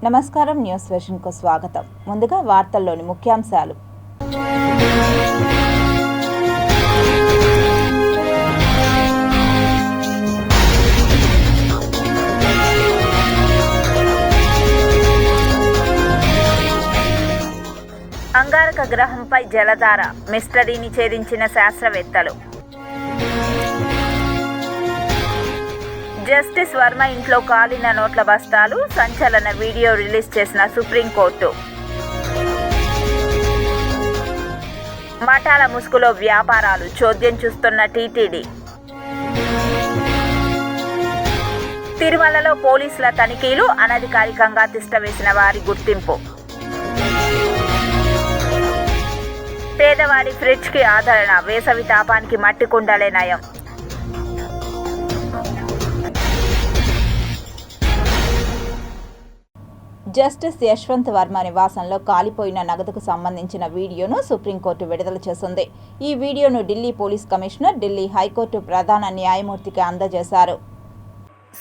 నమస్కారం, న్యూస్ వెర్షన్కు స్వాగతం. ముందుగా వార్తల్లోని ముఖ్యాంశాలు. అంగారక గ్రహంపై జలధార మిస్టరీని ఛేదించిన శాస్త్రవేత్తలు. జస్టిస్ వర్మ ఇంట్లో కాలిన నోట్ల బస్తాలు, సంచలన వీడియో రిలీజ్ చేసిన సుప్రీంకోర్టు. మఠాల ముసుగులో వ్యాపారాలు చోద్యం చూస్తున్న టీటీడీ. తిరుమలలో పోలీసుల తనిఖీలు, అనధికారికంగా తిష్టవేసిన వారి గుర్తింపు. పేదవాడి ఫ్రిడ్జ్కి ఆదరణ, వేసవి తాపానికి మట్టి కుండలే నయం. జస్టిస్ యశ్వంత్ వర్మ నివాసంలో కాలిపోయిన నగదుకు సంబంధించిన వీడియోను సుప్రీంకోర్టు విడుదల చేసింది. ఈ వీడియోను Delhi police commissioner, Delhi high court ప్రధాన న్యాయమూర్తికి అందజేశారు.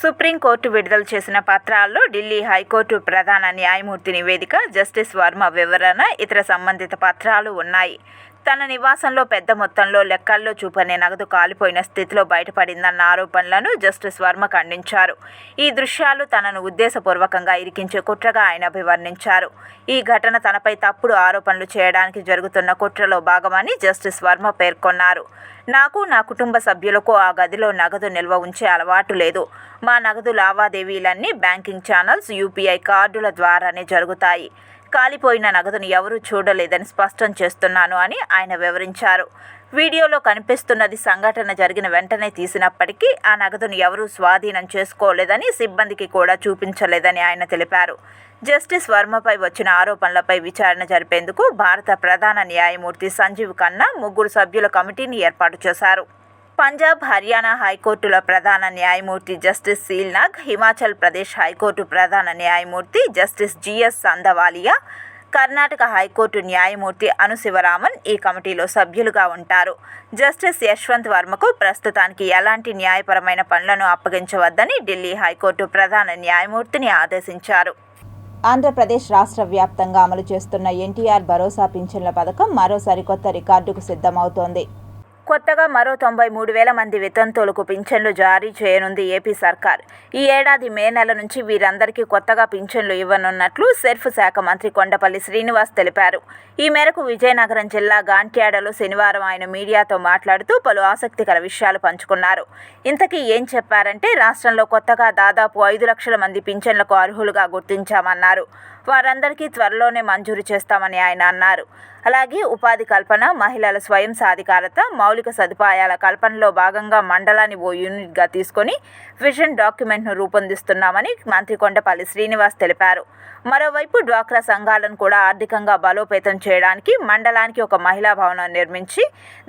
సుప్రీంకోర్టు విడుదల చేసిన పత్రాల్లో ఢిల్లీ హైకోర్టు ప్రధాన న్యాయమూర్తి నివేదిక, జస్టిస్ వర్మ వివరణ, ఇతర సంబంధిత పత్రాలు ఉన్నాయి. తన నివాసంలో పెద్ద మొత్తంలో లెక్కల్లో చూపనే నగదు కాలిపోయిన స్థితిలో బయటపడిందన్న ఆరోపణలను జస్టిస్ వర్మ ఖండించారు. ఈ దృశ్యాలు తనను ఉద్దేశపూర్వకంగా ఇరికించే కుట్రగా ఆయన అభివర్ణించారు. ఈ ఘటన తనపై తప్పుడు ఆరోపణలు చేయడానికి జరుగుతున్న కుట్రలో భాగమని జస్టిస్ వర్మ పేర్కొన్నారు. నాకు, నా కుటుంబ సభ్యులకు ఆ గదిలో నగదు నిల్వ ఉంచే అలవాటు లేదు. మా నగదు లావాదేవీలన్నీ బ్యాంకింగ్ ఛానల్స్, యూపీఐ కార్డుల ద్వారానే జరుగుతాయి. కాలిపోయిన నగదును ఎవరూ చూడలేదని స్పష్టం చేస్తున్నాను అని ఆయన వివరించారు. వీడియోలో కనిపిస్తున్నది సంఘటన జరిగిన వెంటనే తీసినప్పటికీ ఆ నగదును ఎవరూ స్వాధీనం చేసుకోలేదని, సిబ్బందికి కూడా చూపించలేదని ఆయన తెలిపారు. జస్టిస్ వర్మపై వచ్చిన ఆరోపణలపై విచారణ జరిపేందుకు భారత ప్రధాన న్యాయమూర్తి సంజీవ్ ఖన్నా 3 సభ్యుల కమిటీని ఏర్పాటు చేశారు. పంజాబ్, హర్యానా హైకోర్టుల ప్రధాన న్యాయమూర్తి జస్టిస్ సీల్నాగ్, హిమాచల్ ప్రదేశ్ హైకోర్టు ప్రధాన న్యాయమూర్తి జస్టిస్ జిఎస్ సంధవాలియా, కర్ణాటక హైకోర్టు న్యాయమూర్తి అనుశివరామన్ ఈ కమిటీలో సభ్యులుగా ఉంటారు. జస్టిస్ యశ్వంత్ వర్మకు ప్రస్తుతానికి ఎలాంటి న్యాయపరమైన పనులను అప్పగించవద్దని ఢిల్లీ హైకోర్టు ప్రధాన న్యాయమూర్తిని ఆదేశించారు. ఆంధ్రప్రదేశ్ రాష్ట్ర వ్యాప్తంగా అమలు చేస్తున్న ఎన్టీఆర్ భరోసా పింఛన్ల పథకం మరో సరికొత్త రికార్డుకు సిద్ధమవుతోంది. కొత్తగా మరో 93,000 మంది వితంతువులకు పింఛన్లు జారీ చేయనుంది ఏపీ సర్కార్. ఈ ఏడాది మే నెల నుంచి వీరందరికీ కొత్తగా పింఛన్లు ఇవ్వనున్నట్లు సెర్ఫ్ శాఖ మంత్రి కొండపల్లి శ్రీనివాస్ తెలిపారు. ఈ మేరకు విజయనగరం జిల్లా గాంట్యాడలో శనివారం ఆయన మీడియాతో మాట్లాడుతూ పలు ఆసక్తికర విషయాలు పంచుకున్నారు. ఇంతకీ ఏం చెప్పారంటే, రాష్ట్రంలో కొత్తగా దాదాపు 5 లక్షల మంది పింఛన్లకు అర్హులుగా గుర్తించామన్నారు. వారందరికీ త్వరలోనే మంజూరు చేస్తామని ఆయన అన్నారు. అలాగే ఉపాధి కల్పన, మహిళల స్వయం సాధికారత, మౌలిక సదుపాయాల కల్పనలో భాగంగా మండలాన్ని ఓ యూనిట్గా తీసుకొని విజన్ డాక్యుమెంట్ను రూపొందిస్తున్నామని మంత్రి కొండపల్లి శ్రీనివాస్ తెలిపారు. మరోవైపు డ్వాక్రా సంఘాలను కూడా ఆర్థికంగా బలోపేతం చేయడానికి మండలానికి ఒక మహిళా భవనం నిర్మించి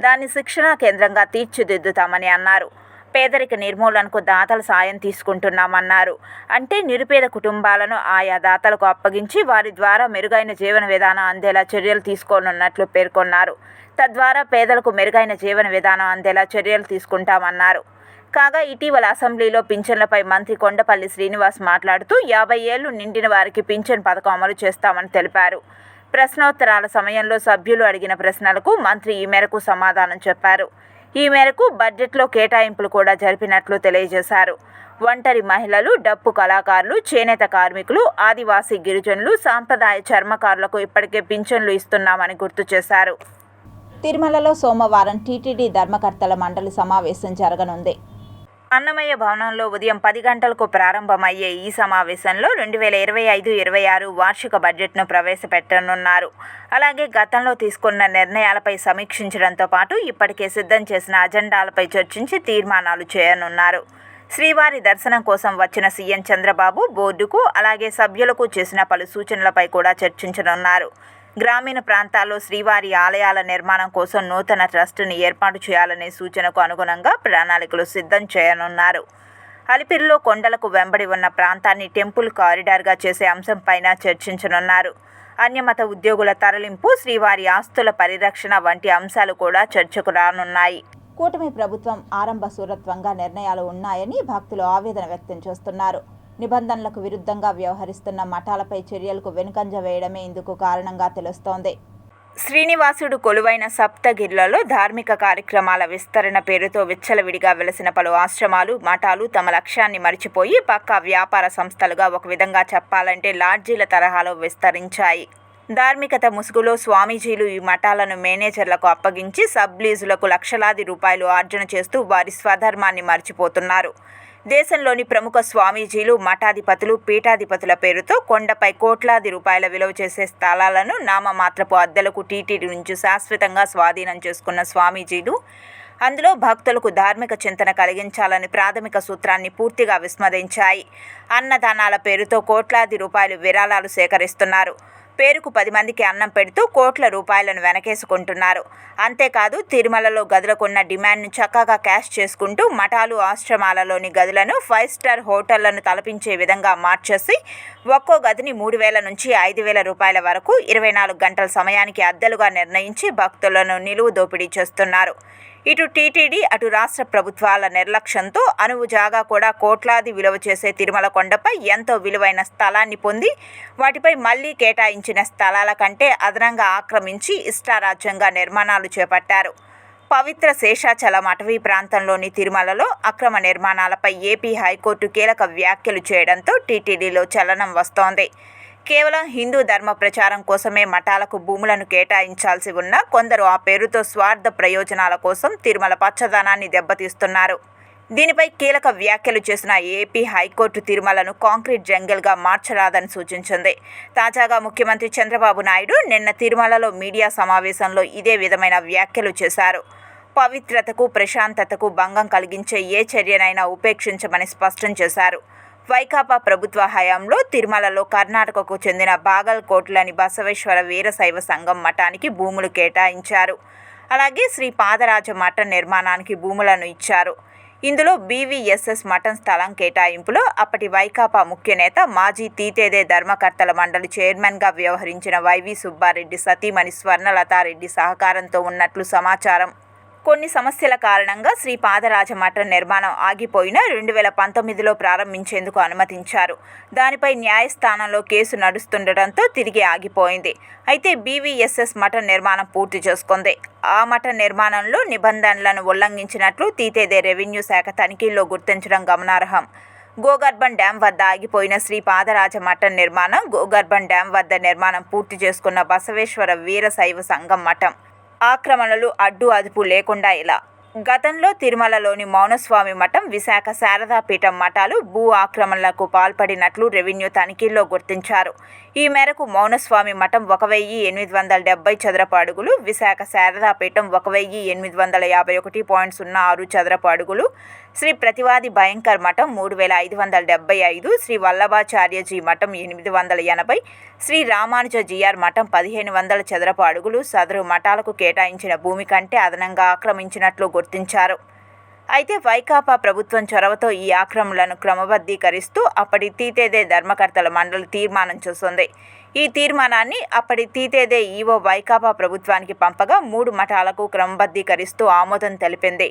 దాన్ని శిక్షణా కేంద్రంగా తీర్చిదిద్దుతామని అన్నారు. పేదరిక నిర్మూలనకు దాతల సాయం తీసుకుంటున్నామన్నారు. అంటే నిరుపేద కుటుంబాలను ఆయా దాతలకు అప్పగించి వారి ద్వారా మెరుగైన జీవన విధానం అందేలా చర్యలు తీసుకోనున్నట్లు పేర్కొన్నారు. తద్వారా పేదలకు మెరుగైన జీవన విధానం అందేలా చర్యలు తీసుకుంటామన్నారు. కాగా ఇటీవల అసెంబ్లీలో పింఛన్లపై మంత్రి కొండపల్లి శ్రీనివాస్ మాట్లాడుతూ 50 ఏళ్లు నిండిన వారికి పింఛన్ పథకం అమలు చేస్తామని తెలిపారు. ప్రశ్నోత్తరాల సమయంలో సభ్యులు అడిగిన ప్రశ్నలకు మంత్రి ఈ మేరకు సమాధానం చెప్పారు. ఈ మేరకు బడ్జెట్లో కేటాయింపులు కూడా జరిపినట్లు తెలియజేశారు. ఒంటరి మహిళలు, డప్పు కళాకారులు, చేనేత కార్మికులు, ఆదివాసీ గిరిజనులు, సాంప్రదాయ చర్మకారులకు ఇప్పటికే పింఛన్లు ఇస్తున్నామని గుర్తు చేశారు. తిరుమలలో సోమవారం టీటీడీ ధర్మకర్తల మండలి సమావేశం జరగనుంది. అన్నమయ్య భవనంలో ఉదయం 10 గంటలకు ప్రారంభమయ్యే ఈ సమావేశంలో 2025-26 వార్షిక బడ్జెట్ను ప్రవేశపెట్టనున్నారు. అలాగే గతంలో తీసుకున్న నిర్ణయాలపై సమీక్షించడంతో పాటు ఇప్పటికే సిద్ధం చేసిన అజెండాలపై చర్చించి తీర్మానాలు చేయనున్నారు. శ్రీవారి దర్శనం కోసం వచ్చిన సీఎం చంద్రబాబు బోర్డుకు, అలాగే సభ్యులకు చేసిన పలు సూచనలపై కూడా చర్చించనున్నారు. గ్రామీణ ప్రాంతాల్లో శ్రీవారి ఆలయాల నిర్మాణం కోసం నూతన ట్రస్టుని ఏర్పాటు చేయాలనే సూచనకు అనుగుణంగా ప్రణాళికలు సిద్ధం చేయనున్నారు. అలిపిరిలో కొండలకు వెంబడి ఉన్న ప్రాంతాన్ని టెంపుల్ కారిడార్గా చేసే అంశంపైన చర్చించనున్నారు. అన్యమత ఉద్యోగుల తరలింపు, శ్రీవారి ఆస్తుల పరిరక్షణ వంటి అంశాలు కూడా చర్చకు రానున్నాయి. కూటమి ప్రభుత్వం ఆరంభ సూరత్వంగా నిర్ణయాలు ఉన్నాయని భక్తులు ఆవేదన వ్యక్తం చేస్తున్నారు. నిబంధనలకు విరుద్ధంగా వ్యవహరిస్తున్న మఠాలపై చర్యలకు వెనుకంజ వేయడమే ఇందుకు కారణంగా తెలుస్తోంది. శ్రీనివాసుడు కొలువైన సప్తగిరులలో ధార్మిక కార్యక్రమాల విస్తరణ పేరుతో విచ్చలవిడిగా వెలసిన పలు ఆశ్రమాలు, మఠాలు తమ లక్ష్యాన్ని మరిచిపోయి పక్కా వ్యాపార సంస్థలుగా ఒక విధంగా చెప్పాలంటే లాడ్జీల తరహాలో విస్తరించాయి. ధార్మికత ముసుగులో స్వామీజీలు ఈ మఠాలను మేనేజర్లకు అప్పగించి సబ్ లీజులకు లక్షలాది రూపాయలు ఆర్జన చేస్తూ వారి స్వధర్మాన్ని మర్చిపోతున్నారు. దేశంలోని ప్రముఖ స్వామీజీలు, మఠాధిపతులు, పీఠాధిపతుల పేరుతో కొండపై కోట్లాది రూపాయల విలువ చేసే స్థలాలను నామమాత్రపు అద్దెలకు టీటీడీ నుంచి శాశ్వతంగా స్వాధీనం చేసుకున్న స్వామీజీలు అందులో భక్తులకు ధార్మిక చింతన కలిగించాలని ప్రాథమిక సూత్రాన్ని పూర్తిగా విస్మరించాయి. అన్నదానాల పేరుతో కోట్లాది రూపాయలు విరాళాలు సేకరిస్తున్నారు. పేరుకు 10 మందికి అన్నం పెడుతూ కోట్ల రూపాయలను వెనకేసుకుంటున్నారు. అంతేకాదు తిరుమలలో గదులకున్న డిమాండ్ను చక్కగా క్యాష్ చేసుకుంటూ మఠాలు, ఆశ్రమాలలోని గదులను 5 స్టార్ హోటళ్లను తలపించే విధంగా మార్చేసి ఒక్కో గదిని 3,000 నుంచి 5,000 రూపాయల వరకు 24 గంటల సమయానికి అద్దెలుగా నిర్ణయించి భక్తులను నిలువు దోపిడీ చేస్తున్నారు. ఇటు టీటీడీ, అటు రాష్ట్ర ప్రభుత్వాల నిర్లక్ష్యంతో అణువు జాగా కూడా కోట్లాది విలువ చేసే తిరుమల కొండపై ఎంతో విలువైన స్థలాన్ని పొంది వాటిపై మళ్లీ కేటాయించిన స్థలాల కంటే అదనంగా ఆక్రమించి ఇష్టారాజ్యంగా నిర్మాణాలు చేపట్టారు. పవిత్ర శేషాచలం అటవీ ప్రాంతంలోని తిరుమలలో అక్రమ నిర్మాణాలపై ఏపీ హైకోర్టు కీలక వ్యాఖ్యలు చేయడంతో టీటీడీలో చలనం వస్తోంది. కేవలం హిందూ ధర్మ ప్రచారం కోసమే మఠాలకు భూములను కేటాయించాల్సి ఉన్నా కొందరు ఆ పేరుతో స్వార్థ ప్రయోజనాల కోసం తిరుమల పచ్చదనాన్ని దెబ్బతీస్తున్నారు. దీనిపై కీలక వ్యాఖ్యలు చేసిన ఏపీ హైకోర్టు తిరుమలను కాంక్రీట్ జంగిల్గా మార్చరాదని సూచించింది. తాజాగా ముఖ్యమంత్రి చంద్రబాబు నాయుడు నిన్న తిరుమలలో మీడియా సమావేశంలో ఇదే విధమైన వ్యాఖ్యలు చేశారు. పవిత్రతకు, ప్రశాంతతకు భంగం కలిగించే ఏ చర్యనైనా ఉపేక్షించమని స్పష్టం చేశారు. వైకాపా ప్రభుత్వ హయాంలో తిరుమలలో కర్ణాటకకు చెందిన బాగల్కోట్లోని బసవేశ్వర వీరశైవ సంఘం మఠానికి భూములు కేటాయించారు. అలాగే శ్రీ పాదరాజ మఠం నిర్మాణానికి భూములను ఇచ్చారు. ఇందులో బీవీఎస్ఎస్ మఠం స్థలం కేటాయింపులో అప్పటి వైకాపా ముఖ్యనేత, మాజీ తీతేదే ధర్మకర్తల మండలి చైర్మన్గా వ్యవహరించిన వైవి సుబ్బారెడ్డి సతీమణి స్వర్ణలతారెడ్డి సహకారంతో ఉన్నట్లు సమాచారం. కొన్ని సమస్యల కారణంగా శ్రీ పాదరాజ మఠం నిర్మాణం ఆగిపోయినా 2019లో ప్రారంభించేందుకు అనుమతించారు. దానిపై న్యాయస్థానంలో కేసు నడుస్తుండటంతో తిరిగి ఆగిపోయింది. అయితే బీవీఎస్ఎస్ మఠం నిర్మాణం పూర్తి చేసుకుంది. ఆ మఠం నిర్మాణంలో నిబంధనలను ఉల్లంఘించినట్లు తీతేదే రెవెన్యూ శాఖ తనిఖీల్లో గుర్తించడం గమనార్హం. గోగర్భం డ్యాం వద్ద ఆగిపోయిన శ్రీ పాదరాజ మఠం నిర్మాణం, గోగర్భం డ్యాం వద్ద నిర్మాణం పూర్తి చేసుకున్న బసవేశ్వర వీరశైవ సంఘం మఠం ఆక్రమణలు అడ్డు అదుపు లేకుండా ఇలా. గతంలో తిరుమలలోని మౌనస్వామి మఠం, విశాఖ శారదాపీఠం మఠాలు భూ ఆక్రమణలకు పాల్పడినట్లు రెవెన్యూ తనిఖీల్లో గుర్తించారు. ఈ మేరకు మౌనస్వామి మఠం 1,870 చదరపు అడుగులు, విశాఖ శారదాపీఠం 1,851.06 చదరపు అడుగులు, శ్రీ ప్రతివాది భయంకర్ మఠం 3,575, శ్రీ వల్లభాచార్యజీ మఠం 880, శ్రీ రామానుజ జిఆర్ మఠం 1,500 చదరపు అడుగులు సదరు మఠాలకు కేటాయించిన భూమి కంటే అదనంగా ఆక్రమించినట్లు గుర్తించారు. అయితే వైకాపా ప్రభుత్వం చొరవతో ఈ ఆక్రమణలను క్రమబద్ధీకరిస్తూ అప్పటి తీతేదే ధర్మకర్తల మండలి తీర్మానం చేస్తుంది. ఈ తీర్మానాన్ని అప్పటి తీతేదే ఈవో వైకాపా ప్రభుత్వానికి పంపగా 3 మఠాలకు క్రమబద్ధీకరిస్తూ ఆమోదం తెలిపింది.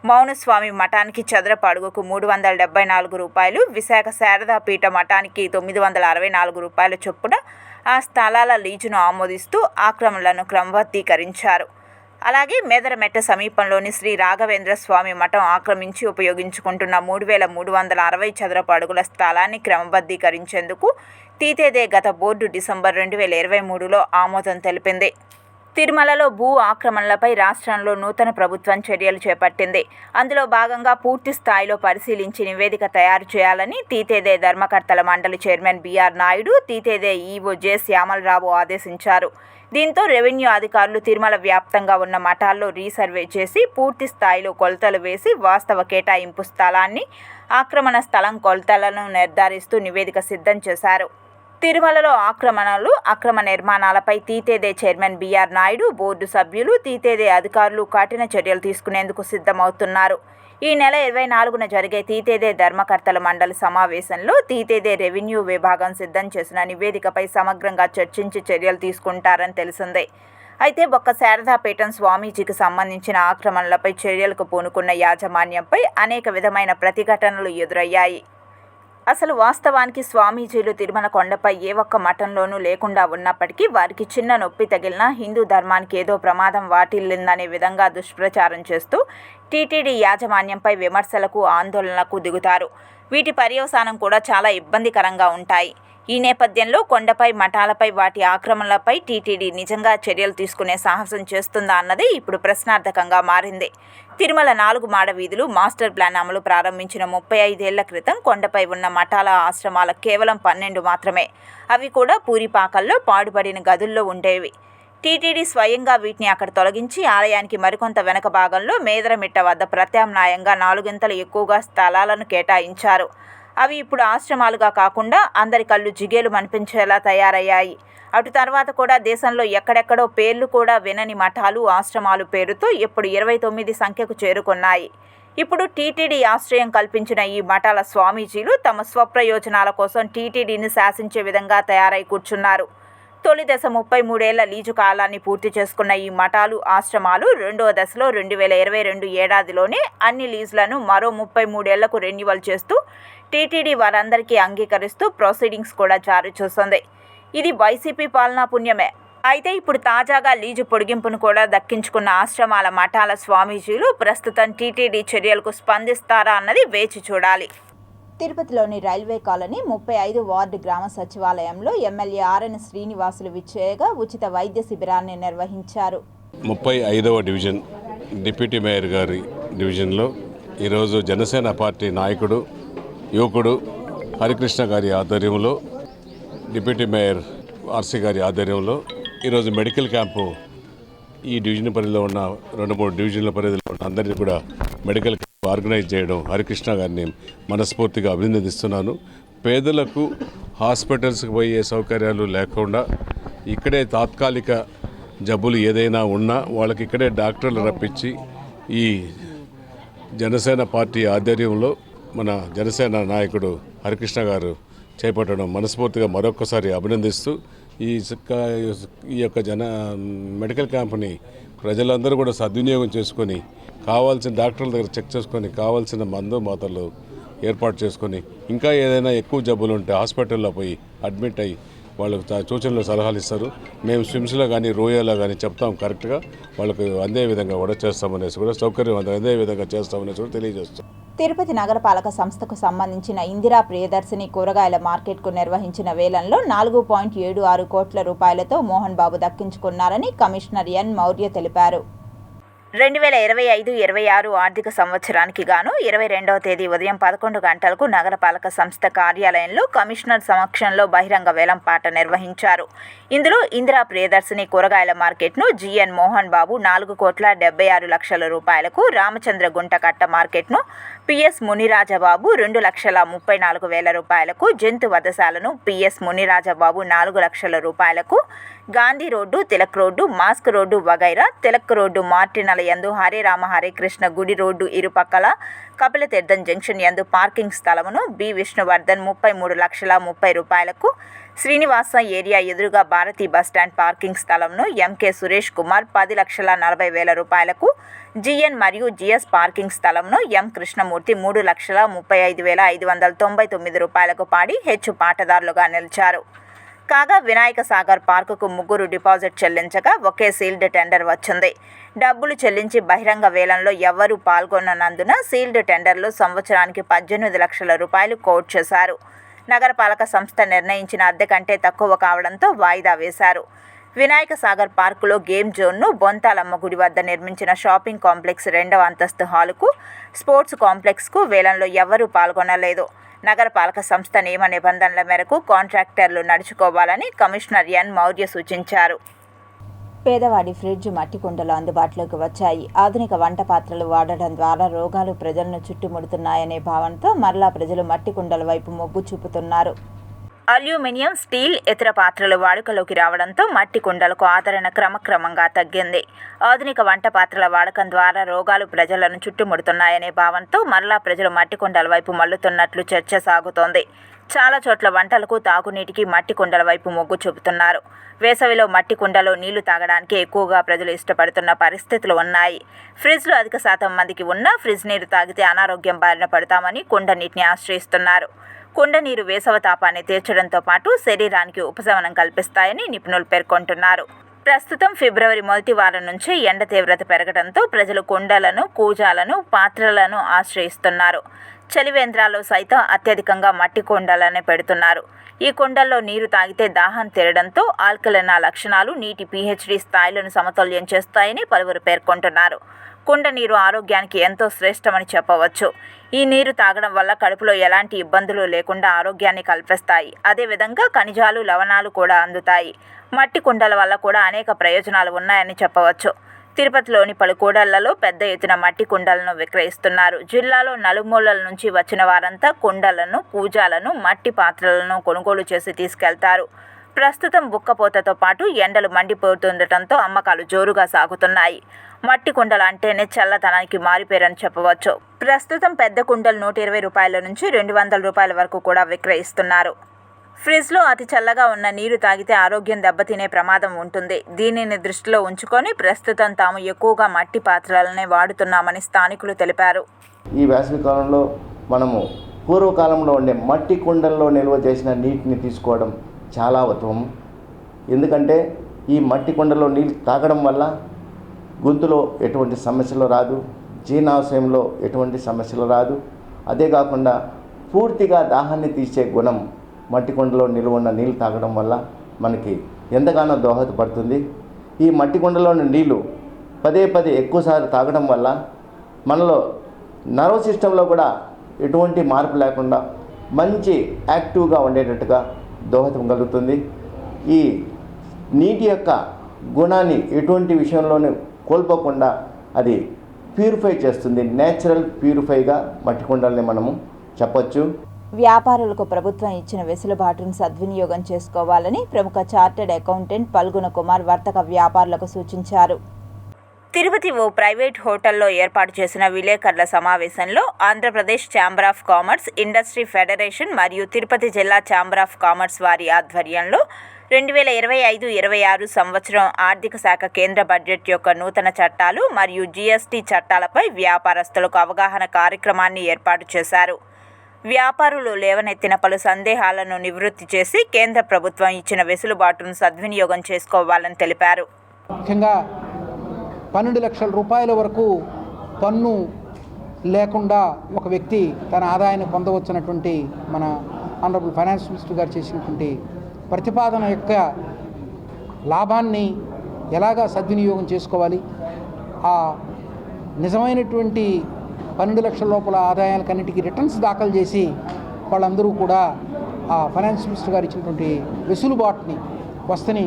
మౌనస్వామి మఠానికి చదరపు అడుగుకు 374 రూపాయలు, విశాఖ శారదాపీఠ మఠానికి 964 రూపాయల చొప్పున ఆ స్థలాల లీజును ఆమోదిస్తూ ఆక్రమణలను క్రమబద్ధీకరించారు. అలాగే మేదరమెట్ట సమీపంలోని శ్రీ రాఘవేంద్ర స్వామి మఠం ఆక్రమించి ఉపయోగించుకుంటున్న 3,360 చదరపు అడుగుల స్థలాన్ని క్రమబద్ధీకరించేందుకు తీతేదే గత బోర్డు డిసెంబర్ 2023లో ఆమోదం తెలిపింది. తిరుమలలో భూ ఆక్రమణలపై రాష్ట్రంలో నూతన ప్రభుత్వం చర్యలు చేపట్టింది. అందులో భాగంగా పూర్తి స్థాయిలో పరిశీలించి నివేదిక తయారు చేయాలని తీతేదే ధర్మకర్తల మండలి చైర్మన్ బీఆర్ నాయుడు, తీతేదే ఈవో జె శ్యామలరావు ఆదేశించారు. దీంతో రెవెన్యూ అధికారులు తిరుమల వ్యాప్తంగా ఉన్న మఠాల్లో రీసర్వే చేసి పూర్తి స్థాయిలో కొలతలు వేసి వాస్తవ కేటాయింపు స్థలాన్ని, ఆక్రమణ స్థలం కొలతలను నిర్ధారిస్తూ నివేదిక సిద్ధం చేశారు. తిరుమలలో ఆక్రమణలు, అక్రమ నిర్మాణాలపై తీతేదే చైర్మన్ బీఆర్ నాయుడు, బోర్డు సభ్యులు, తీతేదే అధికారులు కఠిన చర్యలు తీసుకునేందుకు సిద్ధమవుతున్నారు. ఈ నెల 24న జరిగే తీతేదే ధర్మకర్తల మండలి సమావేశంలో తీతేదే రెవెన్యూ విభాగం సిద్ధం చేసిన నివేదికపై సమగ్రంగా చర్చించి చర్యలు తీసుకుంటారని తెలిసిందే. అయితే ఒక్క శారదాపీఠం స్వామీజీకి సంబంధించిన ఆక్రమణలపై చర్యలకు పూనుకున్న యాజమాన్యంపై అనేక విధమైన ప్రతిఘటనలు ఎదురయ్యాయి. అసలు వాస్తవానికి స్వామీజీలు తిరుమల కొండపై ఏ ఒక్క మఠంలోనూ లేకుండా ఉన్నప్పటికీ వారికి చిన్న నొప్పి తగిలినా హిందూ ధర్మానికి ఏదో ప్రమాదం వాటిల్లిందనే విధంగా దుష్ప్రచారం చేస్తూ టీటీడీ యాజమాన్యంపై విమర్శలకు ఆందోళనలకు దిగుతారు. వీటి పర్యవసానం కూడా చాలా ఇబ్బందికరంగా ఉంటాయి. ఈ నేపథ్యంలో కొండపై మఠాలపై వాటి ఆక్రమణలపై టీటీడీ నిజంగా చర్యలు తీసుకునే సాహసం చేస్తుందా అన్నది ఇప్పుడు ప్రశ్నార్థకంగా మారింది. తిరుమల 4 మాడ వీధులు మాస్టర్ ప్లాన్ అమలు ప్రారంభించిన 35 ఏళ్ల క్రితం కొండపై ఉన్న మఠాల ఆశ్రమాల కేవలం 12 మాత్రమే. అవి కూడా పూరిపాకల్లో పాడుపడిన గదుల్లో ఉండేవి. టీటీడీ స్వయంగా వీటిని అక్కడ తొలగించి ఆలయానికి మరికొంత వెనక భాగంలో మేదరమిట్ట వద్ద ప్రత్యామ్నాయంగా 4 గింతలు ఎక్కువగా స్థలాలను కేటాయించారు. అవి ఇప్పుడు ఆశ్రమాలుగా కాకుండా అందరి కళ్ళు జిగేలు మనిపించేలా తయారయ్యాయి. అటు తర్వాత కూడా దేశంలో ఎక్కడెక్కడో పేర్లు కూడా వినని మఠాలు, ఆశ్రమాలు పేరుతో ఇప్పుడు 29 సంఖ్యకు చేరుకున్నాయి. ఇప్పుడు టీటీడీ ఆశ్రయం కల్పించిన ఈ మఠాల స్వామీజీలు తమ స్వప్రయోజనాల కోసం టీటీడీని శాసించే విధంగా తయారై కూర్చున్నారు. తొలి దశ 33 ఏళ్ల లీజు కాలాన్ని పూర్తి చేసుకున్న ఈ మఠాలు, ఆశ్రమాలు రెండవ దశలో 2022 ఏడాదిలోనే అన్ని లీజులను మరో 33 ఏళ్లకు రెన్యువల్ చేస్తూ టీటీడీ వారందరికీ అంగీకరిస్తూ ప్రొసీడింగ్స్ కూడా జారీ చేస్తుంది. ఇది వైసీపీ పాలనా పుణ్యమే. అయితే ఇప్పుడు తాజాగా లీజు పొడిగింపును కూడా దక్కించుకున్న ఆశ్రమాల మఠాల స్వామీజీలు ప్రస్తుతం టీటీడీ చర్యలకు స్పందిస్తారా అన్నది వేచి చూడాలి. తిరుపతిలోని రైల్వే కాలనీ 35 వార్డు గ్రామ సచివాలయంలో ఎమ్మెల్యే ఆర్ఎన్ శ్రీనివాసులు విచ్చేయగా ఉచిత వైద్య శిబిరాన్ని నిర్వహించారు. 35వ డివిజన్ డిప్యూటీ మేయర్ గారి డివిజన్లో ఈరోజు జనసేన పార్టీ నాయకుడు, యువకుడు హరికృష్ణ గారి ఆధ్వర్యంలో, డిప్యూటీ మేయర్ ఆర్సీ గారి ఆధ్వర్యంలో ఈరోజు మెడికల్ క్యాంపు ఈ డివిజన్ పరిధిలో ఉన్న 2-3 డివిజన్ల పరిధిలో ఉన్న అందరినీ కూడా మెడికల్ క్యాంప్ ఆర్గనైజ్ చేయడం హరికృష్ణ గారిని మనస్ఫూర్తిగా అభినందిస్తున్నాను. పేదలకు హాస్పిటల్స్కి పోయే సౌకర్యాలు లేకుండా ఇక్కడే తాత్కాలిక జబ్బులు ఏదైనా ఉన్నా వాళ్ళకి ఇక్కడే డాక్టర్లు రప్పించి ఈ జనసేన పార్టీ ఆధ్వర్యంలో మన జనసేన నాయకుడు హరికృష్ణ గారు చేపట్టడం మనస్ఫూర్తిగా మరొకసారి అభినందిస్తూ ఈ యొక్క మెడికల్ క్యాంప్ని ప్రజలందరూ కూడా సద్వినియోగం చేసుకొని కావాల్సిన డాక్టర్ల దగ్గర చెక్ చేసుకొని కావాల్సిన మందు మాత్రలు ఏర్పాటు చేసుకొని ఇంకా ఏదైనా ఎక్కువ జబ్బులు ఉంటే హాస్పిటల్లో పోయి అడ్మిట్ అయ్యి వాళ్ళకు సూచనలు సలహాలు ఇస్తారు. మేము స్విమ్స్లో కానీ రోయాలో కానీ చెప్తాం, కరెక్ట్గా వాళ్ళకు అందే విధంగా కూడా చేస్తామనేసి కూడా సౌకర్యం అందే విధంగా చేస్తామనేసి కూడా తెలియజేస్తాం. తిరుపతి నగరపాలక సంస్థకు సంబంధించిన ఇందిరా ప్రియదర్శిని కూరగాయల మార్కెట్కు నిర్వహించిన వేలంలో 4.76 కోట్ల రూపాయలతో మోహన్ బాబు దక్కించుకున్నారని కమిషనర్ ఎన్ మౌర్య తెలిపారు. 2025-26 ఆర్థిక సంవత్సరానికి గాను 22వ తేదీ ఉదయం 11 గంటలకు నగరపాలక సంస్థ కార్యాలయంలో కమిషనర్ సమక్షంలో బహిరంగ వేలం పాట నిర్వహించారు. ఇందులో ఇందిరా ప్రియదర్శిని కూరగాయల మార్కెట్ను జిఎన్ మోహన్ బాబు 4,76 లక్షల రూపాయలకు, రామచంద్ర గుంటకట్ట మార్కెట్ను పిఎస్ మునిరాజబాబు 2,34,000 రూపాయలకు, జంతు వధశాలను పిఎస్ మునిరాజబాబు 4 లక్షల రూపాయలకు, Gandhi road, Tilak road, mask road వగైరా, తిలక్ రోడ్డు మార్టినల యందు హరే రామ హరే కృష్ణ గుడి రోడ్డు ఇరుపక్కల కపిలతీర్థం జంక్షన్ యందు పార్కింగ్ స్థలమును బి విష్ణువర్ధన్ 33,30,000 రూపాయలకు, శ్రీనివాస ఏరియా ఎదురుగా భారతీ బస్టాండ్ పార్కింగ్ స్థలంను ఎంకే సురేష్ కుమార్ 10,40,000 రూపాయలకు, జిఎన్ మరియు జిఎస్ పార్కింగ్ స్థలంను ఎం కృష్ణమూర్తి 3,35,599 రూపాయలకు పాడి హెచ్చు పాటదారులుగా నిలిచారు. కాగా వినాయక సాగర్ పార్కుకు 3 డిపాజిట్ చెల్లించగా ఒకే సీల్డ్ టెండర్ వచ్చింది. డబ్బులు చెల్లించి బహిరంగ వేలంలో ఎవ్వరూ పాల్గొననందున సీల్డ్ టెండర్లు సంవత్సరానికి 18 లక్షల రూపాయలు కోట్ చేశారు. నగరపాలక సంస్థ నిర్ణయించిన అద్దె కంటే తక్కువ కావడంతో వాయిదా వేశారు. వినాయక సాగర్ పార్కులో గేమ్ జోన్ను, బొంతాలమ్మ గుడి వద్ద నిర్మించిన షాపింగ్ కాంప్లెక్స్ 2వ అంతస్తు హాలుకు, స్పోర్ట్స్ కాంప్లెక్స్కు వేలంలో ఎవ్వరూ పాల్గొనలేదు. నగరపాలక సంస్థ నియమ నిబంధనల మేరకు కాంట్రాక్టర్లు నడుచుకోవాలని కమిషనర్ ఎన్ మౌర్య సూచించారు. పేదవాడి ఫ్రిడ్జ్ మట్టి కుండలు అందుబాటులోకి వచ్చాయి. ఆధునిక వంట పాత్రలు వాడడం ద్వారా రోగాలు ప్రజలను చుట్టుముడుతున్నాయనే భావనతో మరలా ప్రజలు మట్టి కుండల వైపు మొగ్గు చూపుతున్నారు. అల్యూమినియం, స్టీల్, ఇతర పాత్రలు వాడుకలోకి రావడంతో మట్టి కుండలకు ఆదరణ క్రమక్రమంగా తగ్గింది. ఆధునిక వంట పాత్రల వాడకం ద్వారా రోగాలు ప్రజలను చుట్టుముడుతున్నాయనే భావనతో మరలా ప్రజలు మట్టి కుండల వైపు మళ్లుతున్నట్లు చర్చ సాగుతోంది. చాలా చోట్ల వంటలకు, తాగునీటికి మట్టి కుండల వైపు మొగ్గు చూపుతున్నారు. వేసవిలో మట్టి కుండలో నీళ్లు తాగడానికి ఎక్కువగా ప్రజలు ఇష్టపడుతున్న పరిస్థితులు ఉన్నాయి. ఫ్రిడ్జ్లు అధిక శాతం మందికి ఉన్నా ఫ్రిడ్జ్ నీరు తాగితే అనారోగ్యం బారిన పడతామని కుండ నీటిని ఆశ్రయిస్తున్నారు. కుండ నీరు వేసవ తాపాన్ని తీర్చడంతో పాటు శరీరానికి ఉపశమనం కల్పిస్తాయని నిపుణులు పేర్కొంటున్నారు. ప్రస్తుతం ఫిబ్రవరి మొదటి వారం నుంచి ఎండ తీవ్రత పెరగడంతో ప్రజలు కుండలను, కూజాలను, పాత్రలను ఆశ్రయిస్తున్నారు. చలివేంద్రాల్లో సైతం అత్యధికంగా మట్టి కుండలనే పెడుతున్నారు. ఈ కుండల్లో నీరు తాగితే దాహం తీరడంతో ఆల్కలిన్ లక్షణాలు నీటి pH స్థాయిలను సమతుల్యం చేస్తాయని పలువురు పేర్కొంటున్నారు. కుండ నీరు ఆరోగ్యానికి ఎంతో శ్రేష్టమని చెప్పవచ్చు. ఈ నీరు తాగడం వల్ల కడుపులో ఎలాంటి ఇబ్బందులు లేకుండా ఆరోగ్యాన్ని కల్పిస్తాయి. అదేవిధంగా ఖనిజాలు, లవణాలు కూడా అందుతాయి. మట్టి కుండల వల్ల కూడా అనేక ప్రయోజనాలు ఉన్నాయని చెప్పవచ్చు. తిరుపతిలోని పలు కూడళ్లలో పెద్ద ఎత్తున మట్టి కుండలను విక్రయిస్తున్నారు. జిల్లాలో నలుమూలల నుంచి వచ్చిన వారంతా కుండలను, కూజాలను, మట్టి పాత్రలను కొనుగోలు చేసి తీసుకెళ్తారు. ప్రస్తుతం బుక్కపోతతో పాటు ఎండలు మండిపోతుండటంతో అమ్మకాలు జోరుగా సాగుతున్నాయి. మట్టి కుండలు అంటేనే చల్లదనానికి మారిపోయారని చెప్పవచ్చు. ప్రస్తుతం పెద్ద కుండలు 120 రూపాయల నుంచి 200 రూపాయల వరకు కూడా విక్రయిస్తున్నారు. ఫ్రిడ్జ్లో అతి చల్లగా ఉన్న నీరు తాగితే ఆరోగ్యం దెబ్బతినే ప్రమాదం ఉంటుంది. దీనిని దృష్టిలో ఉంచుకొని ప్రస్తుతం తాము ఎక్కువగా మట్టి పాత్రలనే వాడుతున్నామని స్థానికులు తెలిపారు. ఈ వేసవి కాలంలో మనము పూర్వకాలంలో ఉండే మట్టి కుండల్లో నిల్వ చేసిన నీటిని తీసుకోవడం చాలా ఉత్తమం. ఎందుకంటే ఈ మట్టి కుండలో నీళ్ళు తాగడం వల్ల గొంతులో ఎటువంటి సమస్యలు రాదు, జీర్ణాశయంలో ఎటువంటి సమస్యలు రాదు. అదే కాకుండా పూర్తిగా దాహాన్ని తీసే గుణం మట్టి కుండలో నిల్వ ఉన్న నీళ్ళు తాగడం వల్ల మనకి ఎంతగానో దోహదపడుతుంది. ఈ మట్టి కుండలోని నీళ్ళు పదే ఎక్కువసార్లు తాగడం వల్ల మనలో నర్వ్ సిస్టంలో కూడా ఎటువంటి మార్పు లేకుండా మంచి యాక్టివ్గా ఉండేటట్టుగా దోహదం కలుగుతుంది. ఈ నీటి యొక్క గుణాన్ని ఎటువంటి విషయంలోనూ కోల్పోకుండా అది ప్యూరిఫై చేస్తుంది. నేచురల్ ప్యూరిఫైగా మట్టి కుండల్ని మనము చెప్పొచ్చు. వ్యాపారులకు ప్రభుత్వం ఇచ్చిన వెసులుబాటును సద్వినియోగం చేసుకోవాలని ప్రముఖ చార్టెడ్ అకౌంటెంట్ పల్గున కుమార్ వర్తక వ్యాపారులకు సూచించారు. తిరుపతి ఓ ప్రైవేట్ హోటల్లో ఏర్పాటు చేసిన విలేకరుల సమావేశంలో Andhra Pradesh chamber of commerce, industry federation మరియు తిరుపతి జిల్లా ఛాంబర్ ఆఫ్ కామర్స్ వారి ఆధ్వర్యంలో 2025-26 సంవత్సరం ఆర్థిక శాఖ కేంద్ర బడ్జెట్ యొక్క నూతన చట్టాలు మరియు GST చట్టాలపై వ్యాపారస్తులకు అవగాహన కార్యక్రమాన్ని ఏర్పాటు చేశారు. వ్యాపారులు లేవనెత్తిన పలు సందేహాలను నివృత్తి చేసి కేంద్ర ప్రభుత్వం ఇచ్చిన వెసులుబాటును సద్వినియోగం చేసుకోవాలని తెలిపారు. ముఖ్యంగా 12 లక్షల రూపాయల వరకు పన్ను లేకుండా ఒక వ్యక్తి తన ఆదాయాన్ని పొందవచ్చున్నటువంటి మన ఆనరబుల్ ఫైనాన్స్ మినిస్టర్ గారు చేసినటువంటి ప్రతిపాదన యొక్క లాభాన్ని ఎలాగా సద్వినియోగం చేసుకోవాలి, ఆ నిజమైనటువంటి 12 లక్షల లోపల ఆదాయాలకన్నిటికీ రిటర్న్స్ దాఖలు చేసి వాళ్ళందరూ కూడా ఆ ఫైనాన్స్ మినిస్టర్ గారు ఇచ్చినటువంటి వెసులుబాటుని వస్తని